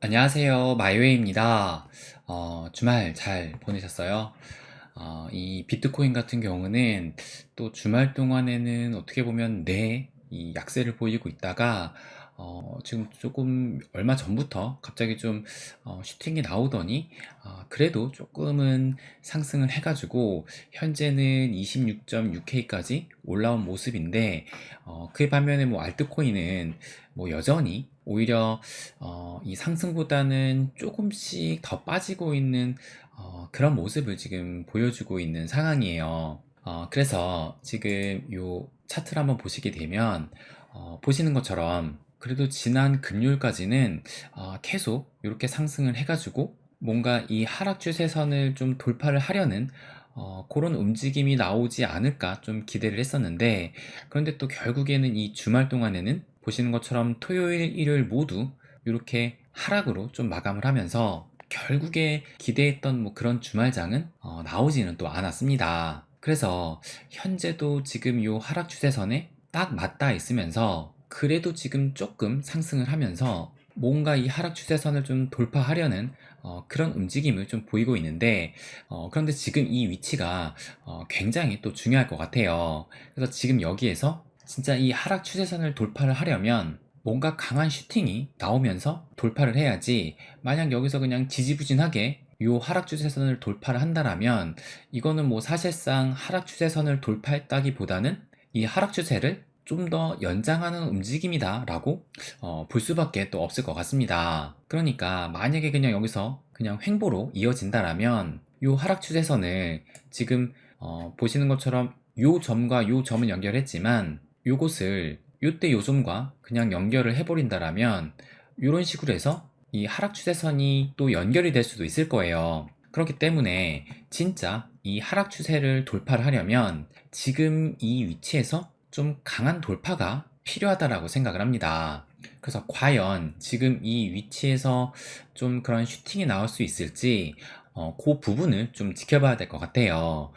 안녕하세요. 마이웨이입니다. 주말 잘 보내셨어요? 이 비트코인 같은 경우는 또 주말 동안에는 어떻게 보면 이 약세를 보이고 있다가 지금 조금 얼마 전부터 갑자기 좀 슈팅이 나오더니 그래도 조금은 상승을 해가지고 현재는 26.6K까지 올라온 모습인데 그에 반면에 뭐 알트코인은 뭐 여전히 오히려 이 상승보다는 조금씩 더 빠지고 있는 그런 모습을 지금 보여주고 있는 상황이에요. 그래서 지금 요 차트를 한번 보시게 되면 보시는 것처럼 그래도 지난 금요일까지는 계속 이렇게 상승을 해가지고 뭔가 이 하락 추세선을 좀 돌파를 하려는 그런 움직임이 나오지 않을까 좀 기대를 했었는데, 그런데 또 결국에는 이 주말 동안에는 보시는 것처럼 토요일, 일요일 모두 이렇게 하락으로 좀 마감을 하면서 결국에 기대했던 뭐 그런 주말장은 나오지는 또 않았습니다. 그래서 현재도 지금 요 하락 추세선에 딱 맞닿아 있으면서 그래도 지금 조금 상승을 하면서 뭔가 이 하락 추세선을 좀 돌파하려는 그런 움직임을 좀 보이고 있는데, 그런데 지금 이 위치가 굉장히 또 중요할 것 같아요. 그래서 지금 여기에서 진짜 이 하락 추세선을 돌파를 하려면 뭔가 강한 슈팅이 나오면서 돌파를 해야지, 만약 여기서 그냥 지지부진하게 요 하락 추세선을 돌파를 한다라면 이거는 뭐 사실상 하락 추세선을 돌파했다기보다는 이 하락 추세를 좀 더 연장하는 움직임이다 라고 볼 수밖에 또 없을 것 같습니다. 그러니까 만약에 그냥 여기서 그냥 횡보로 이어진다라면 요 하락 추세선을 지금 보시는 것처럼 요 점과 요 점은 연결했지만 요곳을 요때 요 점과 그냥 연결을 해버린다라면 이런 식으로 해서 이 하락 추세선이 또 연결이 될 수도 있을 거예요. 그렇기 때문에 진짜 이 하락 추세를 돌파를 하려면 지금 이 위치에서 좀 강한 돌파가 필요하다라고 생각을 합니다. 그래서 과연 지금 이 위치에서 좀 그런 슈팅이 나올 수 있을지 그 부분을 좀 지켜봐야 될 것 같아요.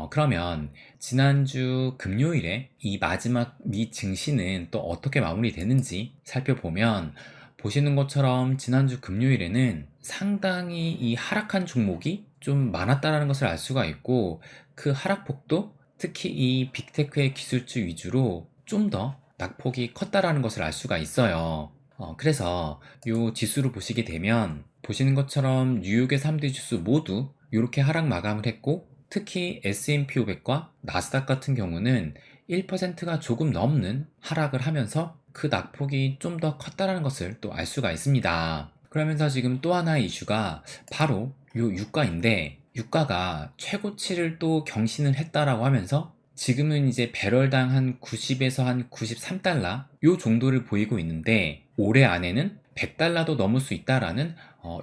그러면 지난주 금요일에 이 마지막 미 증시는 또 어떻게 마무리되는지 살펴보면, 보시는 것처럼 지난주 금요일에는 상당히 이 하락한 종목이 좀 많았다라는 것을 알 수가 있고, 그 하락폭도 특히 이 빅테크의 기술주 위주로 좀 더 낙폭이 컸다라는 것을 알 수가 있어요. 그래서 이 지수를 보시게 되면 보시는 것처럼 뉴욕의 3대 지수 모두 이렇게 하락 마감을 했고, 특히 S&P 500과 나스닥 같은 경우는 1%가 조금 넘는 하락을 하면서 그 낙폭이 좀 더 컸다는 것을 또 알 수가 있습니다. 그러면서 지금 또 하나의 이슈가 바로 요 유가인데, 유가가 최고치를 또 경신을 했다라고 하면서 지금은 이제 배럴당 한 90에서 한 93달러 요 정도를 보이고 있는데, 올해 안에는 100달러도 넘을 수 있다라는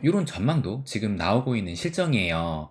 이런 전망도 지금 나오고 있는 실정이에요.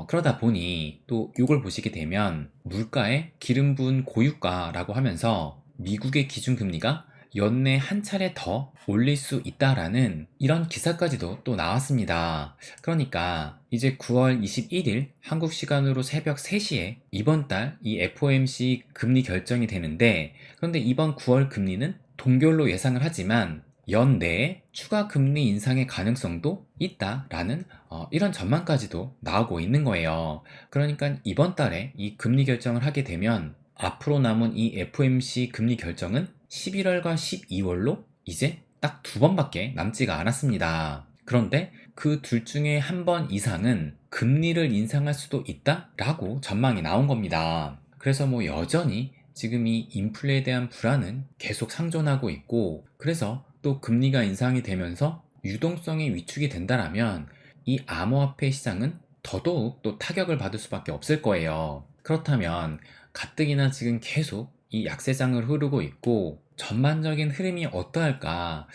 그러다 보니 또 이걸 보시게 되면 물가의 기름분 고유가라고 하면서 미국의 기준금리가 연내 한 차례 더 올릴 수 있다라는 이런 기사까지도 또 나왔습니다. 그러니까 이제 9월 21일 한국 시간으로 새벽 3시에 이번 달 이 FOMC 금리 결정이 되는데, 그런데 이번 9월 금리는 동결로 예상을 하지만 연내에 추가 금리 인상의 가능성도 있다라는 이런 전망까지도 나오고 있는 거예요. 그러니까 이번 달에 이 금리 결정을 하게 되면 앞으로 남은 이 FOMC 금리 결정은 11월과 12월로 이제 딱 두 번밖에 남지가 않았습니다. 그런데 그 둘 중에 한 번 이상은 금리를 인상할 수도 있다라고 전망이 나온 겁니다. 그래서 뭐 여전히 지금 이 인플레에 대한 불안은 계속 상존하고 있고, 그래서 또 금리가 인상이 되면서 유동성이 위축이 된다라면 이 암호화폐 시장은 더더욱 또 타격을 받을 수밖에 없을 거예요. 그렇다면 가뜩이나 지금 계속 이 약세장을 흐르고 있고 전반적인 흐름이 어떠할까,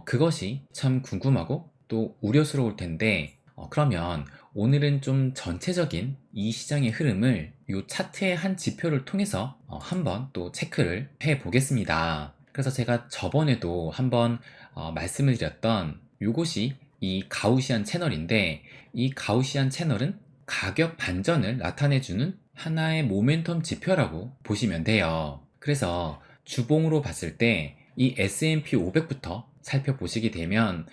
그것이 참 궁금하고 또 우려스러울 텐데, 그러면 오늘은 좀 전체적인 이 시장의 흐름을 이 차트의 한 지표를 통해서 한번 또 체크를 해 보겠습니다. 그래서 제가 저번에도 한번 말씀을 드렸던 이것이 이 가우시안 채널인데, 이 가우시안 채널은 가격 반전을 나타내주는 하나의 모멘텀 지표라고 보시면 돼요. 그래서 주봉으로 봤을 때 이 S&P 500부터 살펴보시게 되면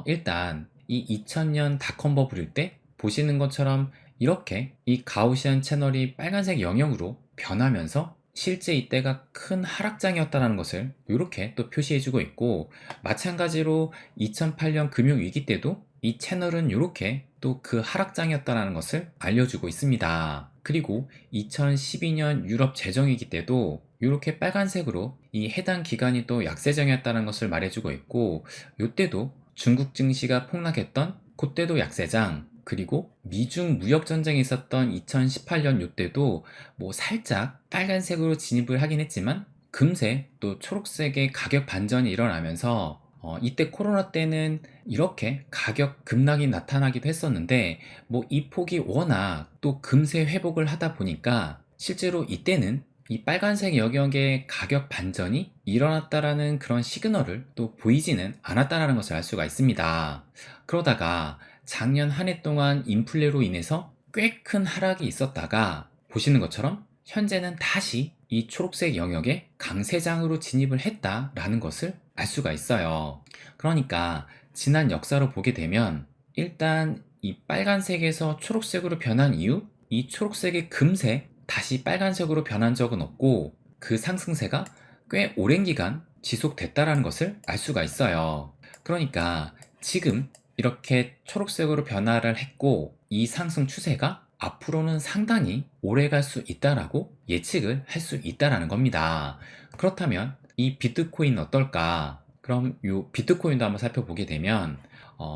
일단 이 2000년 닷컴 버블일 때 보시는 것처럼 이렇게 이 가우시안 채널이 빨간색 영역으로 변하면서 실제 이때가 큰 하락장이었다는 것을 이렇게 또 표시해주고 있고, 마찬가지로 2008년 금융위기 때도 이 채널은 이렇게 또 그 하락장이었다는 것을 알려주고 있습니다. 그리고 2012년 유럽 재정위기 때도 이렇게 빨간색으로 이 해당 기간이 또 약세장이었다는 것을 말해주고 있고, 이때도 중국 증시가 폭락했던 그때도 약세장, 그리고 미중 무역 전쟁이 있었던 2018년 이때도 뭐 살짝 빨간색으로 진입을 하긴 했지만 금세 또 초록색의 가격 반전이 일어나면서 이때 코로나 때는 이렇게 가격 급락이 나타나기도 했었는데, 뭐 이 폭이 워낙 또 금세 회복을 하다 보니까 실제로 이때는 이 빨간색 영역의 가격 반전이 일어났다라는 그런 시그널을 또 보이지는 않았다라는 것을 알 수가 있습니다. 그러다가 작년 한 해 동안 인플레로 인해서 꽤 큰 하락이 있었다가 보시는 것처럼 현재는 다시 이 초록색 영역에 강세장으로 진입을 했다라는 것을 알 수가 있어요. 그러니까 지난 역사로 보게 되면 일단 이 빨간색에서 초록색으로 변한 이후 이 초록색이 금세 다시 빨간색으로 변한 적은 없고, 그 상승세가 꽤 오랜 기간 지속됐다라는 것을 알 수가 있어요. 그러니까 지금 이렇게 초록색으로 변화를 했고 이 상승 추세가 앞으로는 상당히 오래 갈 수 있다라고 예측을 할 수 있다라는 겁니다. 그렇다면 이 비트코인 어떨까? 그럼 이 비트코인도 한번 살펴보게 되면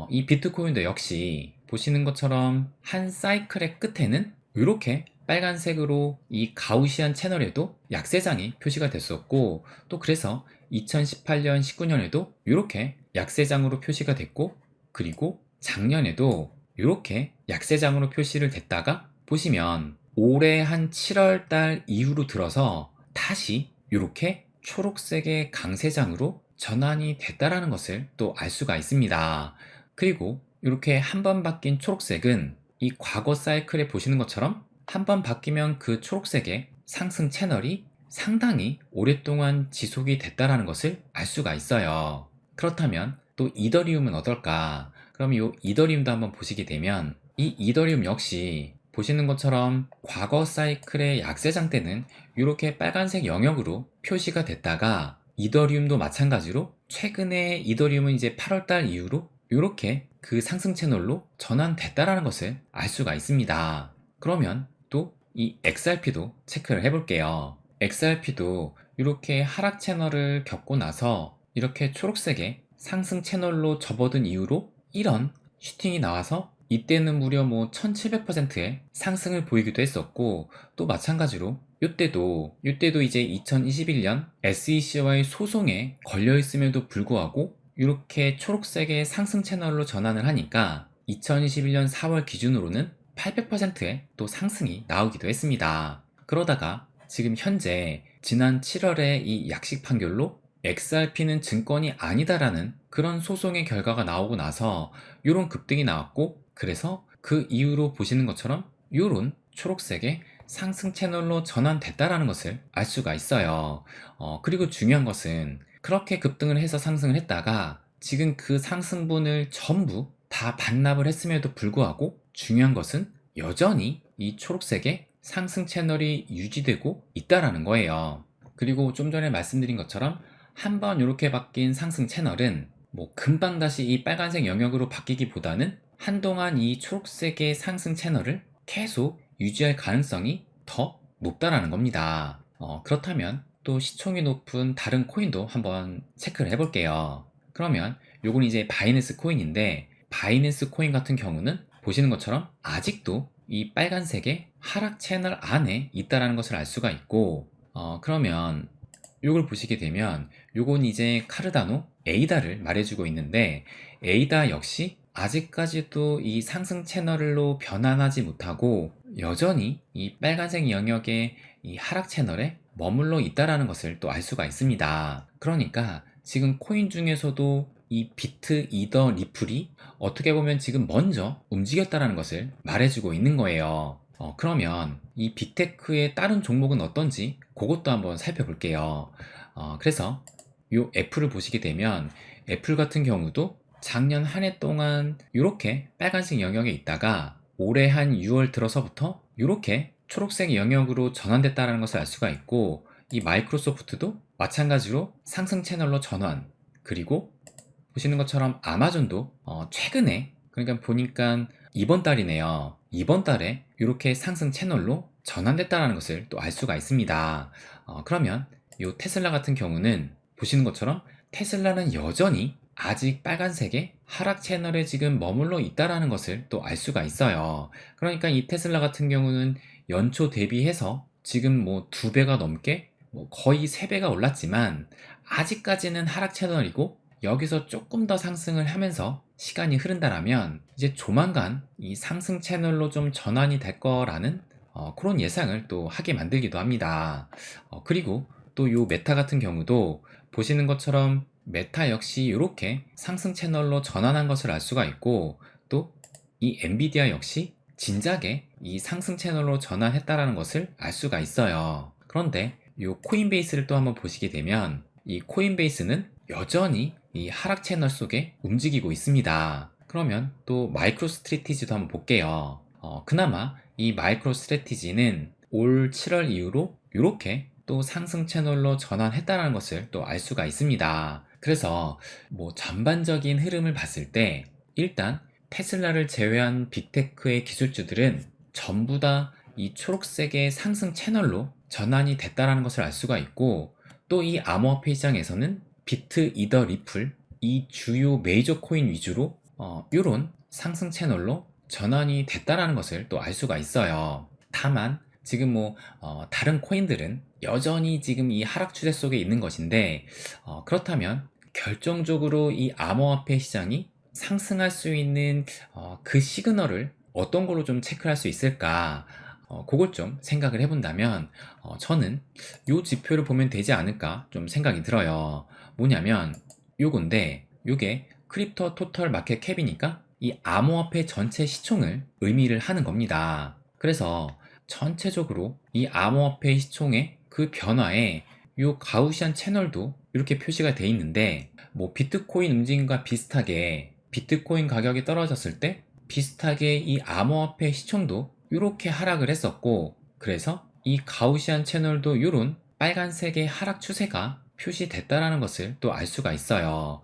이 비트코인도 역시 보시는 것처럼 한 사이클의 끝에는 이렇게 빨간색으로 이 가우시안 채널에도 약세장이 표시가 됐었고, 또 그래서 2018년 19년에도 이렇게 약세장으로 표시가 됐고, 그리고 작년에도 이렇게 약세장으로 표시를 됐다가 보시면 올해 한 7월 달 이후로 들어서 다시 이렇게 초록색의 강세장으로 전환이 됐다라는 것을 또 알 수가 있습니다. 그리고 이렇게 한 번 바뀐 초록색은 이 과거 사이클에 보시는 것처럼 한 번 바뀌면 그 초록색의 상승 채널이 상당히 오랫동안 지속이 됐다라는 것을 알 수가 있어요. 그렇다면 또 이더리움은 어떨까? 그럼 이 이더리움도 한번 보시게 되면 이 이더리움 역시 보시는 것처럼 과거 사이클의 약세장 때는 이렇게 빨간색 영역으로 표시가 됐다가, 이더리움도 마찬가지로 최근에 이더리움은 이제 8월달 이후로 이렇게 그 상승 채널로 전환됐다라는 것을 알 수가 있습니다. 그러면 또 이 XRP도 체크를 해볼게요. XRP도 이렇게 하락 채널을 겪고 나서 이렇게 초록색의 상승 채널로 접어든 이후로 이런 슈팅이 나와서 이때는 무려 뭐 1700%의 상승을 보이기도 했었고, 또 마찬가지로 이때도 이제 2021년 SEC와의 소송에 걸려 있음에도 불구하고 이렇게 초록색의 상승 채널로 전환을 하니까 2021년 4월 기준으로는 800%의 또 상승이 나오기도 했습니다. 그러다가 지금 현재 지난 7월에 이 약식 판결로 XRP는 증권이 아니다라는 그런 소송의 결과가 나오고 나서 이런 급등이 나왔고, 그래서 그 이후로 보시는 것처럼 이런 초록색의 상승 채널로 전환됐다라는 것을 알 수가 있어요. 그리고 중요한 것은 그렇게 급등을 해서 상승을 했다가 지금 그 상승분을 전부 다 반납을 했음에도 불구하고 중요한 것은 여전히 이 초록색의 상승 채널이 유지되고 있다라는 거예요. 그리고 좀 전에 말씀드린 것처럼 한번 이렇게 바뀐 상승 채널은 뭐 금방 다시 이 빨간색 영역으로 바뀌기보다는 한동안 이 초록색의 상승 채널을 계속 유지할 가능성이 더 높다라는 겁니다. 그렇다면 또 시총이 높은 다른 코인도 한번 체크를 해볼게요. 그러면 요건 이제 바이낸스 코인인데, 바이낸스 코인 같은 경우는 보시는 것처럼 아직도 이 빨간색의 하락 채널 안에 있다라는 것을 알 수가 있고, 그러면 요걸 보시게 되면 요건 이제 카르다노 에이다를 말해주고 있는데, 에이다 역시 아직까지도 이 상승 채널로 변환하지 못하고 여전히 이 빨간색 영역의 이 하락 채널에 머물러 있다라는 것을 또 알 수가 있습니다. 그러니까 지금 코인 중에서도 이 비트, 이더, 리플이 어떻게 보면 지금 먼저 움직였다라는 것을 말해주고 있는 거예요. 그러면 이 빅테크의 다른 종목은 어떤지 그것도 한번 살펴볼게요. 그래서 요 애플을 보시게 되면 애플 같은 경우도 작년 한 해 동안 이렇게 빨간색 영역에 있다가 올해 한 6월 들어서부터 이렇게 초록색 영역으로 전환됐다는 것을 알 수가 있고, 이 마이크로소프트도 마찬가지로 상승 채널로 전환, 그리고 보시는 것처럼 아마존도 최근에, 그러니까 보니까 이번 달이네요. 이번 달에 이렇게 상승 채널로 전환됐다는 것을 또 알 수가 있습니다. 그러면 이 테슬라 같은 경우는 보시는 것처럼 테슬라는 여전히 아직 빨간색의 하락 채널에 지금 머물러 있다는 것을 또 알 수가 있어요. 그러니까 이 테슬라 같은 경우는 연초 대비해서 지금 뭐 2배가 넘게, 뭐 거의 3배가 올랐지만 아직까지는 하락 채널이고, 여기서 조금 더 상승을 하면서 시간이 흐른다라면 이제 조만간 이 상승 채널로 좀 전환이 될 거라는 그런 예상을 또 하게 만들기도 합니다. 그리고 또 요 메타 같은 경우도 보시는 것처럼 메타 역시 이렇게 상승 채널로 전환한 것을 알 수가 있고, 또 이 엔비디아 역시 진작에 이 상승 채널로 전환했다라는 것을 알 수가 있어요. 그런데 이 코인베이스를 또 한번 보시게 되면 이 코인베이스는 여전히 이 하락 채널 속에 움직이고 있습니다. 그러면 또 마이크로 스트래티지도 한번 볼게요. 그나마 이 마이크로 스트래티지는 올 7월 이후로 이렇게 또 상승 채널로 전환했다는 것을 또 알 수가 있습니다. 그래서 뭐 전반적인 흐름을 봤을 때 일단 테슬라를 제외한 빅테크의 기술주들은 전부 다 이 초록색의 상승 채널로 전환이 됐다는 것을 알 수가 있고, 또 이 암호화폐 시장에서는 비트, 이더, 리플 이 주요 메이저 코인 위주로 이런 상승 채널로 전환이 됐다는 것을 또 알 수가 있어요. 다만 지금 뭐 다른 코인들은 여전히 지금 이 하락 추세 속에 있는 것인데, 그렇다면 결정적으로 이 암호화폐 시장이 상승할 수 있는 그 시그널을 어떤 걸로 좀 체크할 수 있을까, 그걸 좀 생각을 해본다면 저는 요 지표를 보면 되지 않을까 좀 생각이 들어요. 뭐냐면 요건데, 요게 크립토 토털 마켓 캡이니까 이 암호화폐 전체 시총을 의미를 하는 겁니다. 그래서 전체적으로 이 암호화폐 시총의 그 변화에 요 가우시안 채널도 이렇게 표시가 돼 있는데, 뭐 비트코인 움직임과 비슷하게 비트코인 가격이 떨어졌을 때 비슷하게 이 암호화폐 시총도 이렇게 하락을 했었고, 그래서 이 가우시안 채널도 이런 빨간색의 하락 추세가 표시됐다라는 것을 또 알 수가 있어요.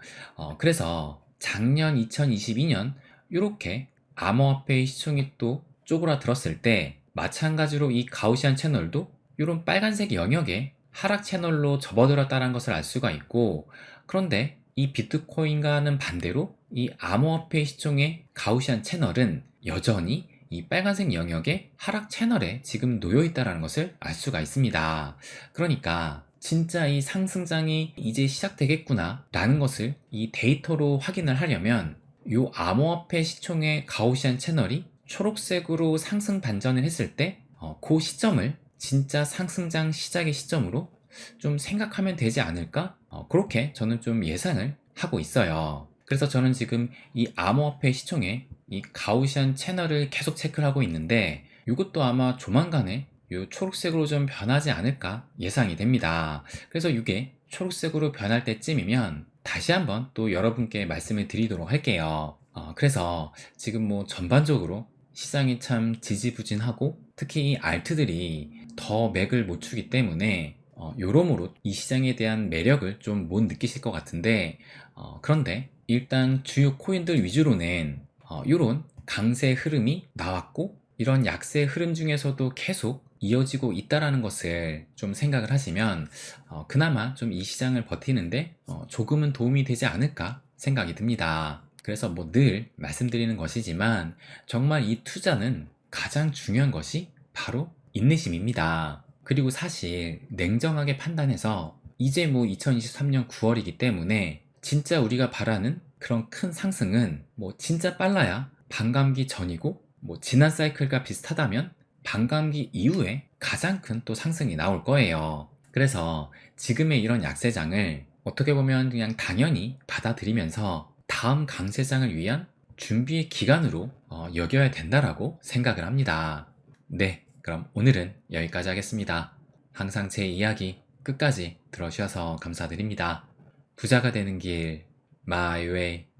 그래서 작년 2022년 이렇게 암호화폐의 시총이 또 쪼그라들었을 때 마찬가지로 이 가우시안 채널도 이런 빨간색 영역에 하락 채널로 접어들었다는 것을 알 수가 있고, 그런데 이 비트코인과는 반대로 이 암호화폐 시총의 가우시안 채널은 여전히 이 빨간색 영역의 하락 채널에 지금 놓여 있다는 것을 알 수가 있습니다. 그러니까 진짜 이 상승장이 이제 시작되겠구나 라는 것을 이 데이터로 확인을 하려면 이 암호화폐 시총의 가우시안 채널이 초록색으로 상승 반전을 했을 때 그 시점을 진짜 상승장 시작의 시점으로 좀 생각하면 되지 않을까? 그렇게 저는 좀 예상을 하고 있어요. 그래서 저는 지금 이 암호화폐 시총의 이 가우시안 채널을 계속 체크를 하고 있는데, 이것도 아마 조만간에 이 초록색으로 좀 변하지 않을까 예상이 됩니다. 그래서 이게 초록색으로 변할 때쯤이면 다시 한번 또 여러분께 말씀을 드리도록 할게요. 그래서 지금 뭐 전반적으로 시장이 참 지지부진하고 특히 이 알트들이 더 맥을 못 추기 때문에 여러모로 이 시장에 대한 매력을 좀 못 느끼실 것 같은데, 그런데 일단 주요 코인들 위주로는 이런 강세 흐름이 나왔고, 이런 약세 흐름 중에서도 계속 이어지고 있다라는 것을 좀 생각을 하시면 그나마 좀 이 시장을 버티는데 조금은 도움이 되지 않을까 생각이 듭니다. 그래서 뭐 늘 말씀드리는 것이지만 정말 이 투자는 가장 중요한 것이 바로 인내심입니다. 그리고 사실 냉정하게 판단해서 이제 뭐 2023년 9월이기 때문에 진짜 우리가 바라는 그런 큰 상승은 뭐 진짜 빨라야 반감기 전이고, 뭐 지난 사이클과 비슷하다면 반감기 이후에 가장 큰 또 상승이 나올 거예요. 그래서 지금의 이런 약세장을 어떻게 보면 그냥 당연히 받아들이면서 다음 강세장을 위한 준비의 기간으로 여겨야 된다라고 생각을 합니다. 네, 그럼 오늘은 여기까지 하겠습니다. 항상 제 이야기 끝까지 들어주셔서 감사드립니다. 부자가 되는 길, my way.